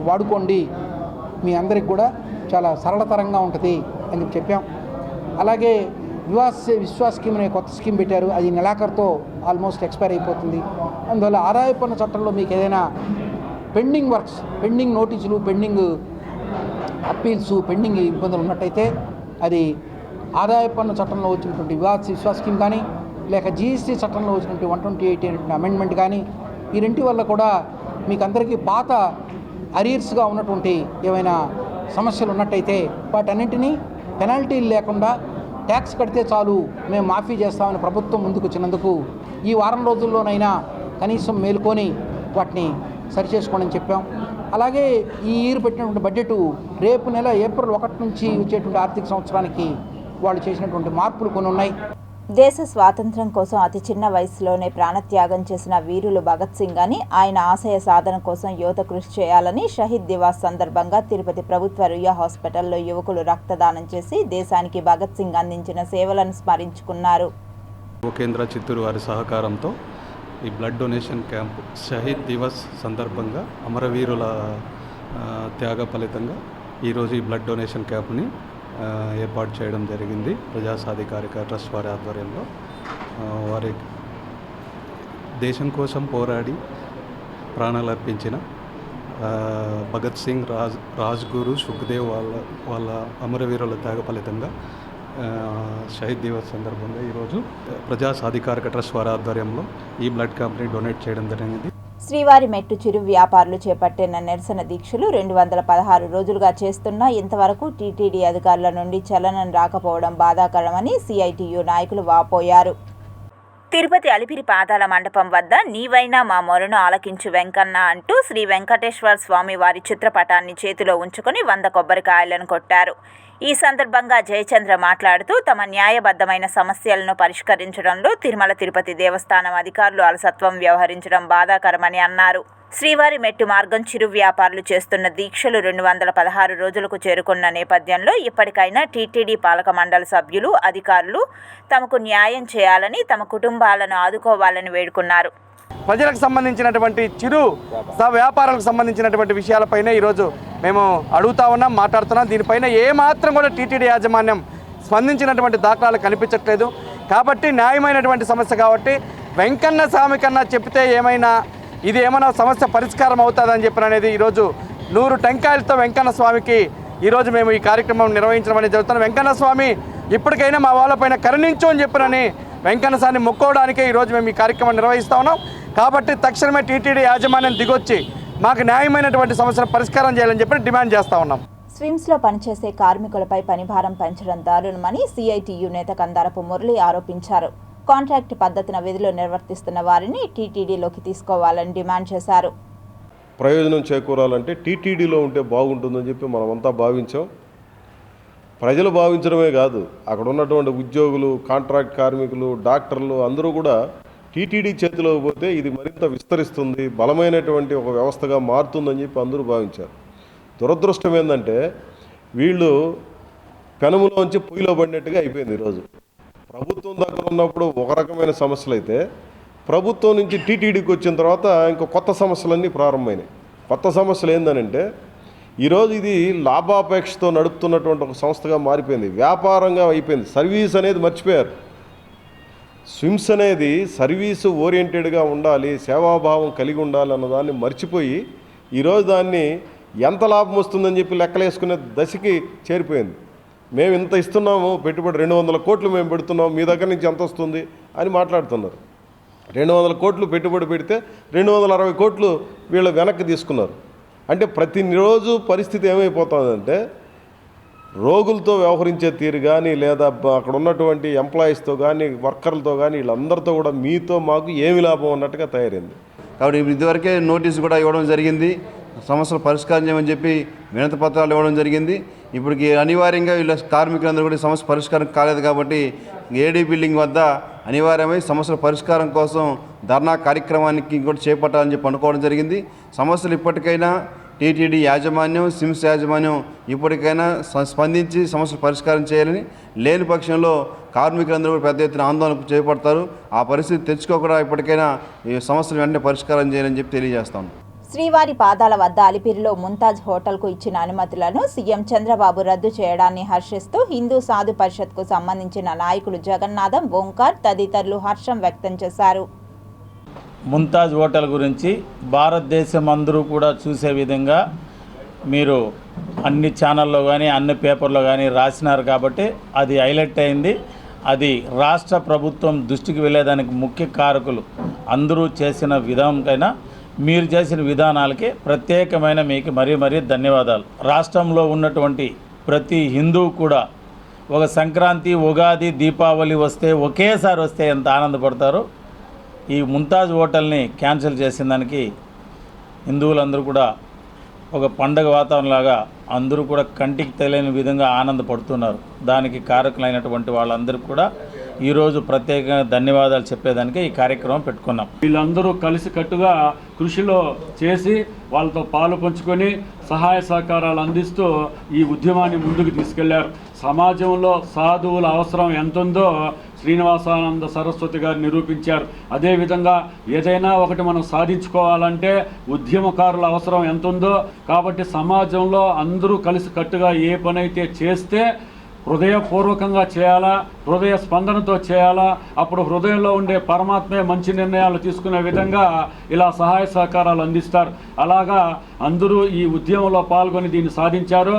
వాడుకోండి, మీ అందరికి కూడా చాలా సరళతరంగా ఉంటుంది అని చెప్పాం. అలాగే విశ్వాస్ స్కీమ్ అనే కొత్త స్కీమ్ పెట్టారు. అది నెలాఖరుతో ఆల్మోస్ట్ ఎక్స్పైర్ అయిపోతుంది. అందువల్ల ఆదాయ పన్ను చట్టంలో మీకు ఏదైనా పెండింగ్ వర్క్స్, పెండింగ్ నోటీసులు, పెండింగ్ అప్పీల్స్, పెండింగ్ ఇబ్బందులు ఉన్నట్టయితే అది ఆదాయ పన్ను చట్టంలో వచ్చినటువంటి విశ్వాస్ స్కీమ్ కానీ లేక GST చట్టంలో వచ్చినటువంటి 128 అమెండ్మెంట్ కానీ ఈ రెంటి వల్ల కూడా మీకు అందరికీ పాత అరియర్స్గా ఉన్నటువంటి ఏమైనా సమస్యలు ఉన్నట్టయితే వాటన్నింటినీ పెనాల్టీలు లేకుండా ట్యాక్స్ కడితే చాలు మేము మాఫీ చేస్తామని ప్రభుత్వం ముందుకు వచ్చినందుకు ఈ వారం రోజుల్లోనైనా కనీసం మేలుకొని వాటిని సరిచేసుకోండి అని చెప్పాం. అలాగే ఈ ఇయర్ పెట్టినటువంటి బడ్జెట్ రేపు నెల ఏప్రిల్ 1 నుంచి వచ్చేటువంటి ఆర్థిక సంవత్సరానికి వాళ్ళు చేసినటువంటి మార్పులు కొన్ని ఉన్నాయి. దేశ స్వాతంత్ర్యం కోసం అతి చిన్న వయసులోనే ప్రాణత్యాగం చేసిన వీరులు భగత్ సింగ్ అని, ఆయన ఆశయ సాధన కోసం యువత కృషి చేయాలని షహీద్ దివాస్ సందర్భంగా తిరుపతి ప్రభుత్వ రుయా హాస్పిటల్లో యువకులు రక్తదానం చేసి దేశానికి భగత్ సింగ్ అందించిన సేవలను స్మరించుకున్నారు. కేంద్ర చిత్తూరు వారి సహకారంతో ఈ blood donation camp Shaheed Diwas సందర్భంగా అమరవీరుల త్యాగ ఫలితంగా ఈరోజు ఈ బ్లడ్ డొనేషన్ క్యాంప్ని ఏర్పాటు చేయడం జరిగింది. ప్రజా సాధికారిక ట్రస్ట్ వారి ఆధ్వర్యంలో వారి దేశం కోసం పోరాడి ప్రాణాలు అర్పించిన భగత్ సింగ్, రాజ్గురు, సుఖ్దేవ్ వాళ్ళ అమరవీరుల త్యాగ ఫలితంగా షహీద్ దివస్ సందర్భంగా ఈరోజు ప్రజా సాధికారిక ట్రస్ట్ వారి ఆధ్వర్యంలో ఈ బ్లడ్ క్యాంప్ని డొనేట్ చేయడం జరిగింది. శ్రీవారి మెట్టు చిరు వ్యాపారులు చేపట్టిన నిరసన దీక్షలు 216 రోజులుగా చేస్తున్నా ఇంతవరకు టీటీడీ అధికారుల నుండి చలనం రాకపోవడం బాధాకరమని CITU నాయకులు వాపోయారు. తిరుపతి అలిపిరి పాదాల మండపం వద్ద నీవైనా మా మొరను ఆలకించు వెంకన్న అంటూ శ్రీ వెంకటేశ్వర స్వామి వారి చిత్రపటాన్ని చేతిలో ఉంచుకొని 100 కొబ్బరికాయలను కొట్టారు. ఈ సందర్భంగా జయచంద్ర మాట్లాడుతూ తమ న్యాయబద్ధమైన సమస్యలను పరిష్కరించడంలో తిరుమల తిరుపతి దేవస్థానం అధికారులు అలసత్వం వ్యవహరించడం బాధాకరమని అన్నారు. శ్రీవారి మెట్టు మార్గం చిరు వ్యాపారులు చేస్తున్న దీక్షలు 216 రోజులకు చేరుకున్న నేపథ్యంలో ఇప్పటికైనా టీటీడీ పాలక మండలి సభ్యులు, అధికారులు తమకు న్యాయం చేయాలని, తమ కుటుంబాలను ఆదుకోవాలని వేడుకున్నారు. ప్రజలకు సంబంధించినటువంటి చిరు వ్యాపారాలకు సంబంధించినటువంటి విషయాలపైన ఈరోజు మేము అడుగుతా ఉన్నాం, మాట్లాడుతున్నాం. దీనిపైన ఏమాత్రం కూడా టీటీడీ యాజమాన్యం స్పందించినటువంటి దాఖలాలు కనిపించట్లేదు. కాబట్టి న్యాయమైనటువంటి సమస్య కాబట్టి వెంకన్న స్వామి కన్నా చెప్తే ఇది ఏమైనా సమస్య పరిష్కారం అవుతుందని చెప్పిన అనేది ఈరోజు 100 టెంకాయలతో వెంకన్న స్వామికి ఈరోజు మేము ఈ కార్యక్రమం నిర్వహించడం అనేది జరుగుతుంది. వెంకన్న స్వామి ఇప్పటికైనా మా వాళ్ళపైన కరుణించు అని చెప్పినని వెంకన్న స్వామిని మొక్కోవడానికే ఈరోజు మేము ఈ కార్యక్రమం నిర్వహిస్తూ ఉన్నాం. కాబట్టి తక్షణమే టీటీడీ యాజమాన్యం దిగొచ్చి మాకు న్యాయమైనటువంటి సమస్యను పరిష్కారం చేయాలని చెప్పి డిమాండ్ చేస్తూ ఉన్నాం. స్విమ్స్లో పనిచేసే కార్మికులపై పనిభారం పెంచడం దారుణమని సిఐటియు నేత కందారపు మురళి ఆరోపించారు. కాంట్రాక్ట్ పద్ధతిన విధులు నిర్వర్తిస్తున్న వారిని టీటీడీలోకి తీసుకోవాలని డిమాండ్ చేశారు. ప్రయోజనం చేకూరాలంటే టీటీడీలో ఉంటే బాగుంటుందని చెప్పి మనమంతా భావించాం. ప్రజలు భావించడమే కాదు, అక్కడ ఉన్నటువంటి ఉద్యోగులు, కాంట్రాక్ట్ కార్మికులు, డాక్టర్లు అందరూ కూడా టీటీడీ చేతిలోకి పోతే ఇది మరింత విస్తరిస్తుంది, బలమైనటువంటి ఒక వ్యవస్థగా మారుతుందని చెప్పి అందరూ భావించారు. దురదృష్టం ఏంటంటే వీళ్ళు పెనములోంచి పొయ్యిలో పడినట్టుగా అయిపోయింది. ఈరోజు ప్రభుత్వం దగ్గర ఉన్నప్పుడు ఒక రకమైన సమస్యలు అయితే ప్రభుత్వం నుంచి టీటీడీకి వచ్చిన తర్వాత ఇంకో కొత్త సమస్యలన్నీ ప్రారంభమైనాయి. కొత్త సమస్యలు ఏంటనంటే ఈరోజు ఇది లాభాపేక్షతో నడుపుతున్నటువంటి ఒక సంస్థగా మారిపోయింది, వ్యాపారంగా అయిపోయింది. సర్వీస్ అనేది మర్చిపోయారు. స్విమ్స్ అనేది సర్వీసు ఓరియంటెడ్గా ఉండాలి, సేవాభావం కలిగి ఉండాలి అన్నదాన్ని మర్చిపోయి ఈరోజు దాన్ని ఎంత లాభం వస్తుందని చెప్పి లెక్కలేసుకునే దశకి చేరిపోయింది. మేము ఇంత ఇస్తున్నాము పెట్టుబడి, 200 కోట్లు మేము పెడుతున్నాము, మీ దగ్గర నుంచి ఎంత వస్తుంది అని మాట్లాడుతున్నారు. 200 కోట్లు పెట్టుబడి పెడితే 260 కోట్లు వీళ్ళు వెనక్కి తీసుకున్నారు. అంటే ప్రతిరోజు పరిస్థితి ఏమైపోతుందంటే రోగులతో వ్యవహరించే తీరు కానీ, లేదా అక్కడ ఉన్నటువంటి ఎంప్లాయీస్తో కానీ, వర్కర్లతో కానీ వీళ్ళందరితో కూడా మీతో మాకు ఏమి లాభం అన్నట్టుగా తయారైంది. కాబట్టి ఇదివరకే నోటీసు కూడా ఇవ్వడం జరిగింది, సమస్యలు పరిష్కారం చేయమని చెప్పి వినతి పత్రాలు ఇవ్వడం జరిగింది. ఇప్పటికి అనివార్యంగా వీళ్ళ కార్మికులందరూ కూడా సమస్య పరిష్కారం కాలేదు కాబట్టి ఏడీ బిల్డింగ్ వద్ద అనివార్యమై సమస్యల పరిష్కారం కోసం ధర్నా కార్యక్రమానికి కూడా చేపట్టాలని చెప్పి అనుకోవడం జరిగింది. సమస్యలు ఇప్పటికైనా టీటీడీ యాజమాన్యం, స్విమ్స్ యాజమాన్యం ఇప్పటికైనా స్పందించి సమస్యలు పరిష్కారం చేయాలని, లేని పక్షంలో కార్మికులందరూ కూడా పెద్ద ఎత్తున ఆందోళన చేపడతారు. ఆ పరిస్థితి తెచ్చుకోకుండా ఇప్పటికైనా ఈ సమస్యలు వెంటనే పరిష్కారం చేయాలని చెప్పి తెలియజేస్తాను. శ్రీవారి పాదాల వద్ద అలిపిరిలో ముంతాజ్ హోటల్కు ఇచ్చిన అనుమతులను సీఎం చంద్రబాబు రద్దు చేయడాన్ని హర్షిస్తూ హిందూ సాధు పరిషత్కు సంబంధించిన నాయకులు జగన్నాథం, ఓంకార్ తదితరులు హర్షం వ్యక్తం చేశారు. ముంతాజ్ హోటల్ గురించి భారతదేశం అందరూ కూడా చూసే విధంగా మీరు అన్ని ఛానల్లో కానీ అన్ని పేపర్లో కానీ రాసినారు కాబట్టి అది హైలైట్ అయింది. అది రాష్ట్ర ప్రభుత్వం దృష్టికి వెళ్ళేదానికి ముఖ్య కారకులు అందరూ చేసిన విధానంకైనా మీరు చేసిన విధానాలకి ప్రత్యేకమైన మీకు మరీ ధన్యవాదాలు. రాష్ట్రంలో ఉన్నటువంటి ప్రతి హిందువు కూడా ఒక సంక్రాంతి, ఉగాది, దీపావళి వస్తే ఒకేసారి వస్తే ఎంత ఆనందపడతారో ఈ ముంతాజ్ హోటల్ని క్యాన్సిల్ చేసిన దానికి హిందువులందరూ కూడా ఒక పండగ వాతావరణంలాగా అందరూ కూడా కంటికి తెలియని విధంగా ఆనందపడుతున్నారు. దానికి కారకులైనటువంటి వాళ్ళందరికీ కూడా ఈరోజు ప్రత్యేకంగా ధన్యవాదాలు చెప్పేదానికి ఈ కార్యక్రమం పెట్టుకున్నాం. వీళ్ళందరూ కలిసికట్టుగా కృషిలో చేసి వాళ్ళతో పాలు పంచుకొని సహాయ సహకారాలు అందిస్తూ ఈ ఉద్యమాన్ని ముందుకు తీసుకెళ్లారు. సమాజంలో సాధువుల అవసరం ఎంతుందో శ్రీనివాసానంద సరస్వతి గారు నిరూపించారు. అదేవిధంగా ఏదైనా ఒకటి మనం సాధించుకోవాలంటే ఉద్యమకారుల అవసరం ఎంతుందో, కాబట్టి సమాజంలో అందరూ కలిసికట్టుగా ఏ పనైతే చేస్తే హృదయపూర్వకంగా చేయాలా, హృదయ స్పందనతో చేయాలా, అప్పుడు హృదయంలో ఉండే పరమాత్మే మంచి నిర్ణయాలు తీసుకునే విధంగా ఇలా సహాయ సహకారాలు అందిస్తారు. అలాగా అందరూ ఈ ఉద్యమంలో పాల్గొని దీన్ని సాధించారు.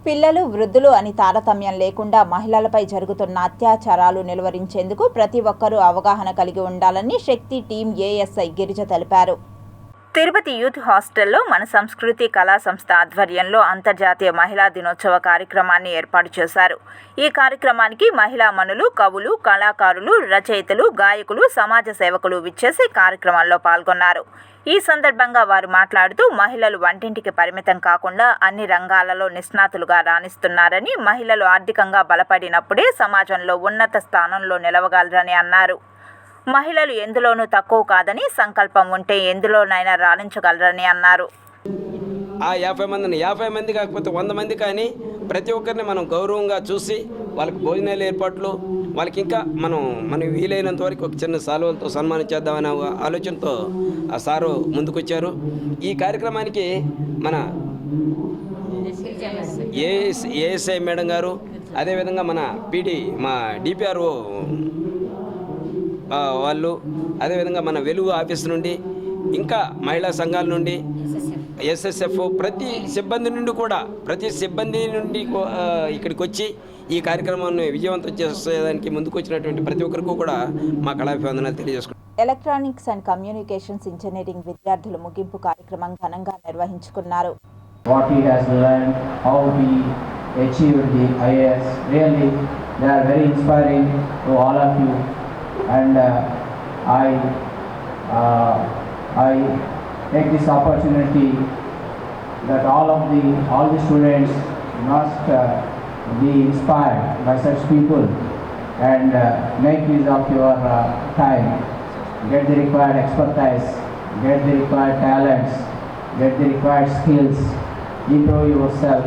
పిల్లలు, వృద్ధులు అని తారతమ్యం లేకుండా మహిళలపై జరుగుతున్న అత్యాచారాలు నిలువరించేందుకు ప్రతి ఒక్కరూ అవగాహన కలిగి ఉండాలని శక్తి టీం ఏఎస్ఐ గిరిజ తెలిపారు. తిరుపతి యూత్ హాస్టల్లో మన సంస్కృతి కళా సంస్థ ఆధ్వర్యంలో అంతర్జాతీయ మహిళా దినోత్సవ కార్యక్రమాన్ని ఏర్పాటు చేశారు. ఈ కార్యక్రమానికి మహిళా మనులు, కవులు, కళాకారులు, రచయితలు, గాయకులు, సమాజ సేవకులు విచ్చేసి కార్యక్రమాల్లో పాల్గొన్నారు. ఈ సందర్భంగా వారు మాట్లాడుతూ మహిళలు వంటింటికి పరిమితం కాకుండా అన్ని రంగాలలో నిష్ణాతులుగా రాణిస్తున్నారని, మహిళలు ఆర్థికంగా బలపడినప్పుడే సమాజంలో ఉన్నత స్థానంలో నిలవగలరని అన్నారు. మహిళలు ఎందులోనూ తక్కువ కాదని, సంకల్పం ఉంటే ఎందులోనైనా రాణించగలరని అన్నారు. ఆ 50 మందిని 50 మంది కాకపోతే 100 మంది కానీ ప్రతి ఒక్కరిని మనం గౌరవంగా చూసి వాళ్ళకి భోజనాల ఏర్పాట్లు, వాళ్ళకి ఇంకా మనం వీలైనంత వరకు ఒక చిన్న సాల్వలతో సన్మానించేద్దామనే ఆలోచనతో ఆ సారు ముందుకొచ్చారు. ఈ కార్యక్రమానికి మన ఏఎస్ఐ మేడం గారు, అదేవిధంగా మన మా డిపిఆర్ఓ వాళ్ళు, అదేవిధంగా మన వెలుగు ఆఫీస్ నుండి, ఇంకా మహిళా సంఘాల నుండి, ఎస్ఎస్ఎఫ్ ప్రతి సిబ్బంది నుండి ఇక్కడికి వచ్చి ఈ కార్యక్రమాన్ని విజయవంతం చేసేదానికి ముందుకు వచ్చినటువంటి ప్రతి ఒక్కరికి కూడా మా కళాభివందనాలు తెలియజేసుకుంటాం. ఎలక్ట్రానిక్స్ అండ్ కమ్యూనికేషన్స్ ఇంజనీరింగ్ విద్యార్థుల ముగింపు కార్యక్రమం ఘనంగా నిర్వహించుకున్నారు. What he has learned, how he achieved the IAS, really they are very inspiring to all of you, and I take this opportunity that all the students must be inspired by such people and make use of your time, get the required expertise, get the required talents, get the required skills, improve yourself.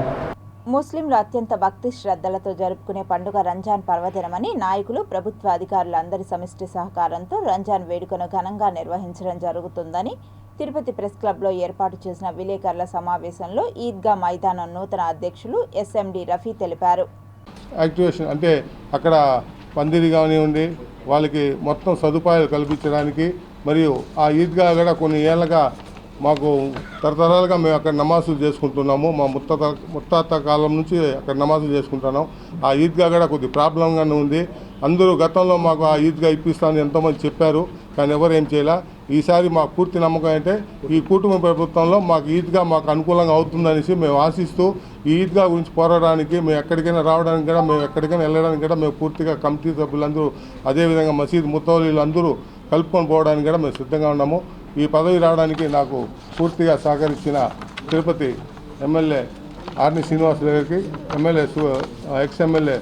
ముస్లింలు అత్యంత భక్తి శ్రద్ధలతో జరుపుకునే పండుగ రంజాన్ పర్వదినమని నాయకులు, ప్రభుత్వ అధికారులు అందరి సమిష్టి సహకారంతో రంజాన్ వేడుకను ఘనంగా నిర్వహించడం జరుగుతుందని తిరుపతి ప్రెస్ క్లబ్లో ఏర్పాటు చేసిన విలేకరుల సమావేశంలో ఈద్గా మైదానం నూతన అధ్యక్షులు ఎస్ఎండి రఫీ తెలిపారు. యాక్టివేషన్ అంటే అక్కడ పందిరి కానివ్వండి, వాళ్ళకి మొత్తం సదుపాయాలు కల్పించడానికి, మరియు ఆ ఈద్గా కూడా కొన్ని ఏళ్ళగా మాకు తరతరాలుగా మేము అక్కడ నమాజులు చేసుకుంటున్నాము. మా ముత్తాత కాలం నుంచి అక్కడ నమాజులు చేసుకుంటున్నాం. ఆ ఈద్గా కూడా కొద్ది ప్రాబ్లంగానే ఉంది. అందరూ గతంలో మాకు ఆ ఈద్గా ఇప్పిస్తామని ఎంతోమంది చెప్పారు, కానీ ఎవరు ఏం చేయాల. ఈసారి మాకు పూర్తి నమ్మకం అంటే ఈ కుటుంబ ప్రభుత్వంలో మాకు ఈద్గా మాకు అనుకూలంగా అవుతుందనేసి మేము ఆశిస్తూ ఈ ఈద్గా గురించి పోరాడడానికి, మేము ఎక్కడికైనా రావడానికి కూడా, మేము ఎక్కడికైనా వెళ్ళడానికి కూడా మేము పూర్తిగా కమిటీ సభ్యులందరూ, అదేవిధంగా మసీద్ ముత్తవలీలు అందరూ కలుపుకొని పోవడానికి కూడా మేము సిద్ధంగా ఉన్నాము. ఈ పదవి రావడానికి నాకు పూర్తిగా సహకరించిన తిరుపతి ఎమ్మెల్యే ఆర్ని శ్రీనివాస్ గారికి, MLA ex MLA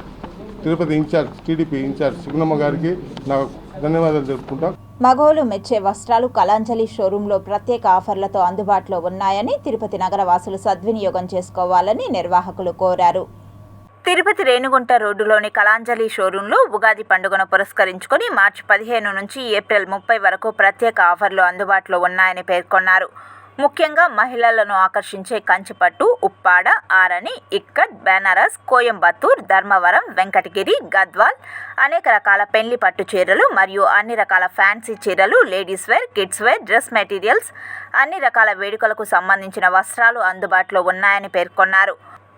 Tirupati incharge, TDP incharge Sugunamma గారికి నాకు ధన్యవాదాలు తెలుపుకుంటాం. మగోలు మెచ్చే వస్త్రాలు కళాంజలి షోరూంలో ప్రత్యేక ఆఫర్లతో అందుబాటులో ఉన్నాయని తిరుపతి నగర వాసులు సద్వినియోగం చేసుకోవాలని నిర్వాహకులు కోరారు. తిరుపతి రేణుగుంట రోడ్డులోని కళాంజలి షోరూంలో ఉగాది పండుగను పురస్కరించుకొని మార్చి 15 నుంచి ఏప్రిల్ 30 వరకు ప్రత్యేక ఆఫర్లు అందుబాటులో ఉన్నాయని పేర్కొన్నారు. ముఖ్యంగా మహిళలను ఆకర్షించే కంచిపట్టు, ఉప్పాడ, ఆరణి, ఇక్కత్, బెనారస్, కోయంబత్తూర్, ధర్మవరం, వెంకటగిరి, గద్వాల్, అనేక రకాల పెళ్లి పట్టు చీరలు మరియు అన్ని రకాల ఫ్యాన్సీ చీరలు, ladies wear, kids wear, dress materials, అన్ని రకాల వేడుకలకు సంబంధించిన వస్త్రాలు అందుబాటులో ఉన్నాయని పేర్కొన్నారు.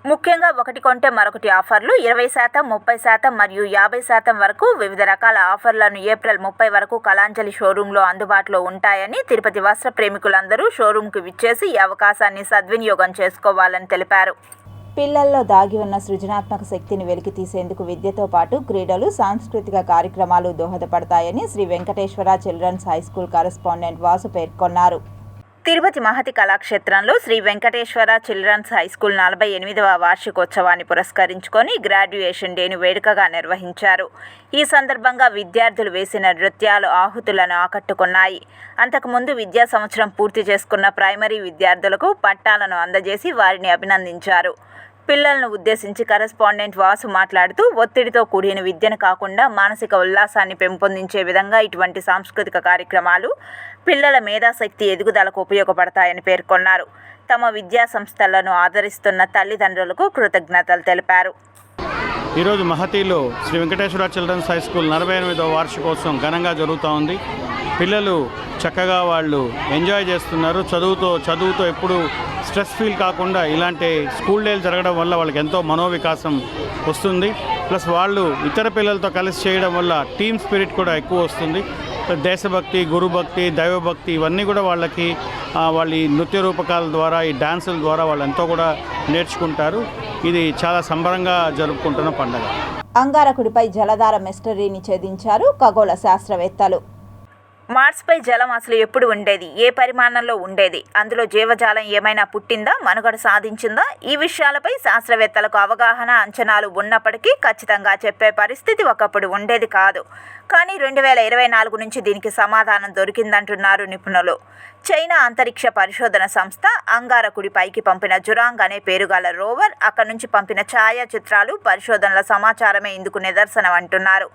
ముఖ్యంగా ఒకటి కొంటే మరొకటి ఆఫర్లు 20%, 30% మరియు 50% వరకు వివిధ రకాల ఆఫర్లను ఏప్రిల్ 30 వరకు కళాంజలి షోరూంలో అందుబాటులో ఉంటాయని తిరుపతి వస్త్ర ప్రేమికులందరూ షోరూంకు విచ్చేసి ఈ అవకాశాన్ని సద్వినియోగం చేసుకోవాలని తెలిపారు. పిల్లల్లో దాగి ఉన్న సృజనాత్మక శక్తిని వెలికితీసేందుకు విద్యతో పాటు క్రీడలు, సాంస్కృతిక కార్యక్రమాలు దోహదపడతాయని Sri Venkateswara children's high school correspondent Vasu పేర్కొన్నారు. తిరుపతి మహతి కళాక్షేత్రంలో శ్రీ వెంకటేశ్వర చిల్డ్రన్స్ హైస్కూల్ 48వ వార్షికోత్సవాన్ని పురస్కరించుకొని గ్రాడ్యుయేషన్ డేను వేడుకగా నిర్వహించారు. ఈ సందర్భంగా విద్యార్థులు వేసిన నృత్యాలు ఆహుతులను ఆకట్టుకున్నాయి. అంతకుముందు విద్యా సంవత్సరం పూర్తి చేసుకున్న ప్రైమరీ విద్యార్థులకు పట్టాలను అందజేసి వారిని అభినందించారు. పిల్లలను ఉద్దేశించి కరెస్పాండెంట్ వాసు మాట్లాడుతూ, ఒత్తిడితో కూడిన విద్యను కాకుండా మానసిక ఉల్లాసాన్ని పెంపొందించే విధంగా ఇటువంటి సాంస్కృతిక కార్యక్రమాలు పిల్లల మేధాశక్తి ఎదుగుదలకు ఉపయోగపడతాయని పేర్కొన్నారు. తమ విద్యా సంస్థలను ఆదరిస్తున్న తల్లిదండ్రులకు కృతజ్ఞతలు తెలిపారు. ఈరోజు మహతిలో Sri Venkateswara children's high school 48వ వార్షికోత్సవం ఘనంగా జరుగుతూ ఉంది. పిల్లలు చక్కగా వాళ్ళు ఎంజాయ్ చేస్తున్నారు. చదువుతో ఎప్పుడు స్ట్రెస్ ఫీల్ కాకుండా ఇలాంటి స్కూల్ డేలు జరగడం వల్ల వాళ్ళకి ఎంతో మనోవికాసం వస్తుంది. ప్లస్ వాళ్ళు ఇతర పిల్లలతో కలిసి చేయడం వల్ల టీమ్ స్పిరిట్ కూడా ఎక్కువ వస్తుంది. దేశభక్తి, గురుభక్తి, దైవభక్తి ఇవన్నీ కూడా వాళ్ళకి వాళ్ళ ఈ నృత్య రూపకాల ద్వారా, ఈ డాన్సుల ద్వారా వాళ్ళు ఎంతో కూడా నేర్చుకుంటారు. ఇది చాలా సంబరంగా జరుపుకుంటున్న పండుగ. అంగారకుడిపై జలధార మిస్టరీని ఛేదించారు ఖగోళ శాస్త్రవేత్తలు. మార్స్పై జలం అసలు ఎప్పుడు ఉండేది, ఏ పరిమాణంలో ఉండేది, అందులో జీవజాలం ఏమైనా పుట్టిందా, మనుగడ సాధించిందా, ఈ విషయాలపై శాస్త్రవేత్తలకు అవగాహన, అంచనాలు ఉన్నప్పటికీ ఖచ్చితంగా చెప్పే పరిస్థితి ఒకప్పుడు ఉండేది కాదు. కానీ 2024 నుంచి దీనికి సమాధానం దొరికిందంటున్నారు నిపుణులు. చైనా అంతరిక్ష పరిశోధన సంస్థ అంగారకుడి పైకి పంపిన జురాంగ్ అనే పేరుగల రోవర్, అక్కడి నుంచి పంపిన ఛాయాచిత్రాలు, పరిశోధనల సమాచారమే ఇందుకు నిదర్శనం అంటున్నారు.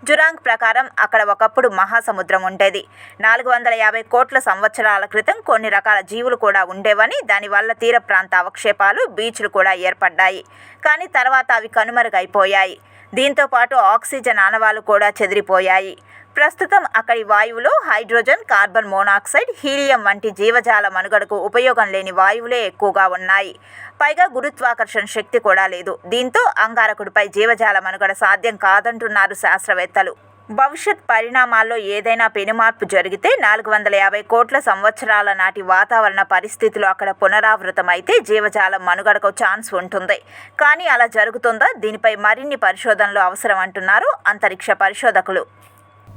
జురాంగ్ ప్రకారం అక్కడ ఒకప్పుడు మహాసముద్రం ఉండేది. 450 కోట్ల సంవత్సరాల క్రితం కొన్ని రకాల జీవులు కూడా ఉండేవని, దానివల్ల తీర ప్రాంత అవక్షేపాలు, బీచ్లు కూడా ఏర్పడ్డాయి. కానీ తర్వాత అవి కనుమరుగైపోయాయి. దీంతో పాటు ఆక్సిజన్ ఆనవాళ్లు కూడా చెదిరిపోయాయి. ప్రస్తుతం అక్కడి వాయువులో హైడ్రోజన్, కార్బన్ మోనాక్సైడ్, హీలియం వంటి జీవజాల మనుగడకు ఉపయోగం లేని వాయువులే ఎక్కువగా ఉన్నాయి. పైగా గురుత్వాకర్షణ శక్తి కూడా లేదు. దీంతో అంగారకుడిపై జీవజాల మనుగడ సాధ్యం కాదంటున్నారు శాస్త్రవేత్తలు. భవిష్యత్ పరిణామాల్లో ఏదైనా పెనుమార్పు జరిగితే 450 కోట్ల సంవత్సరాల నాటి వాతావరణ పరిస్థితులు అక్కడ పునరావృతమైతే జీవజాలం మనుగడకు ఛాన్స్ ఉంటుంది. కానీ అలా జరుగుతుందా? దీనిపై మరిన్ని పరిశోధనలు అవసరం అంటున్నారు అంతరిక్ష పరిశోధకులు.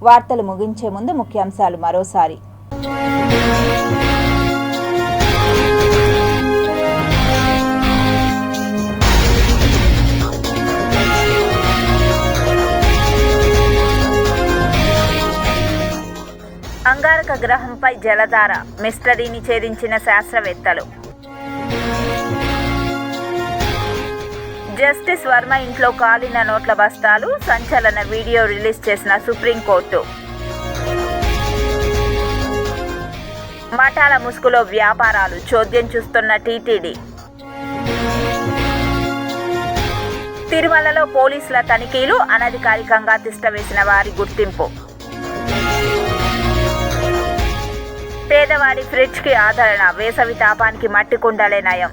వార్తలు ముగించే ముందు ముఖ్యాంశాలు మరోసారి. అంగారక గ్రహంపై జలధార మిస్టరీని ఛేదించిన శాస్త్రవేత్తలు. జస్టిస్ వర్మ ఇంట్లో కాలిన నోట్ల బస్తాలు, సంచలన వీడియో రిలీజ్ చేసిన సుప్రీంకోర్టు. మఠాల ముసుగులో వ్యాపారాలు, చోద్యం చూస్తున్న టీటీడీ. తిరుమలలో పోలీసుల తనిఖీలు, అనధికారికంగా తిష్టవేసిన వారి గుర్తింపు. పేదవాడి ఫ్రిడ్జ్కి ఆదరణ, వేసవి తాపానికి మట్టి కుండలే నయం.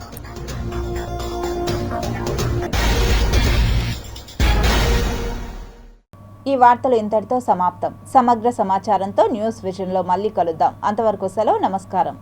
ఈ వార్తలు ఇంతటితో సమాప్తం. సమగ్ర సమాచారంతో న్యూస్ విజన్లో మళ్ళీ కలుద్దాం. అంతవరకు సెలవు. నమస్కారం.